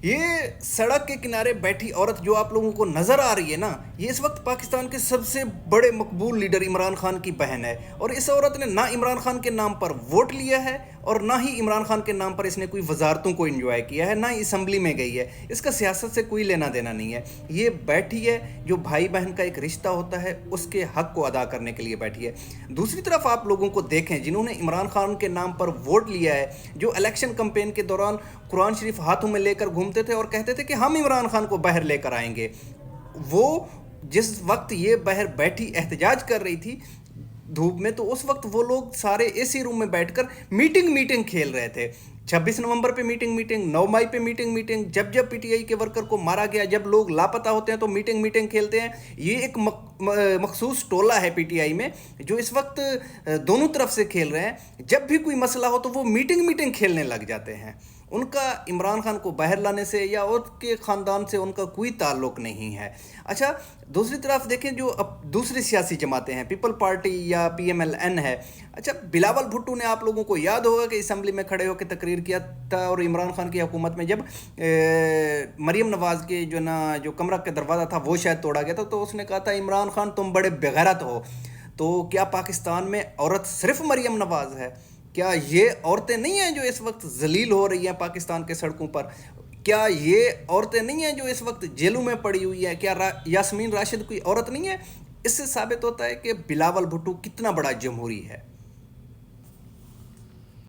یہ سڑک کے کنارے بیٹھی عورت جو آپ لوگوں کو نظر آ رہی ہے نا، یہ اس وقت پاکستان کے سب سے بڑے مقبول لیڈر عمران خان کی بہن ہے، اور اس عورت نے نہ عمران خان کے نام پر ووٹ لیا ہے اور نہ ہی عمران خان کے نام پر اس نے کوئی وزارتوں کو انجوائے کیا ہے، نہ ہی اسمبلی میں گئی ہے۔ اس کا سیاست سے کوئی لینا دینا نہیں ہے۔ یہ بیٹھی ہے جو بھائی بہن کا ایک رشتہ ہوتا ہے، اس کے حق کو ادا کرنے کے لیے بیٹھی ہے۔ دوسری طرف آپ لوگوں کو دیکھیں جنہوں نے عمران خان کے نام پر ووٹ لیا ہے، جو الیکشن کمپین کے دوران قرآن شریف ہاتھوں میں لے کر گھومتے تھے اور کہتے تھے کہ ہم عمران خان کو باہر لے کر آئیں گے، وہ جس وقت یہ باہر بیٹھی احتجاج کر رہی تھی دھوپ میں، تو اس وقت وہ لوگ سارے اے سی روم میں بیٹھ کر میٹنگ کھیل رہے تھے۔ 26 نومبر پہ میٹنگ، 9 مئی پہ میٹنگ، جب پی ٹی آئی کے ورکر کو مارا گیا، جب لوگ لاپتہ ہوتے ہیں تو میٹنگ کھیلتے ہیں۔ یہ ایک مخصوص ٹولہ ہے پی ٹی آئی میں جو اس وقت دونوں طرف سے کھیل رہے ہیں۔ جب بھی کوئی مسئلہ ہو تو وہ میٹنگ کھیلنے لگ جاتے ہیں۔ ان کا عمران خان کو باہر لانے سے یا ان کے خاندان سے ان کا کوئی تعلق نہیں ہے۔ اچھا، دوسری طرف دیکھیں جو اب دوسری سیاسی جماعتیں ہیں، پیپل پارٹی یا پی ایم ایل این ہے۔ اچھا، بلاول بھٹو نے آپ لوگوں کو یاد ہوگا کہ اسمبلی میں کھڑے ہو کے تقریر کیا تھا، اور عمران خان کی حکومت میں جب مریم نواز کے جو کمرہ کا دروازہ تھا وہ شاید توڑا گیا تھا، تو اس نے کہا تھا عمران خان تم بڑے بغیرت ہو۔ تو کیا پاکستان میں عورت صرف مریم نواز ہے؟ کیا یہ عورتیں نہیں ہیں جو اس وقت ذلیل ہو رہی ہیں پاکستان کے سڑکوں پر؟ کیا یہ عورتیں نہیں ہیں جو اس وقت جیلوں میں پڑی ہوئی ہیں؟ کیا یاسمین راشد کوئی عورت نہیں ہے؟ اس سے ثابت ہوتا ہے کہ بلاول بھٹو کتنا بڑا جمہوری ہے۔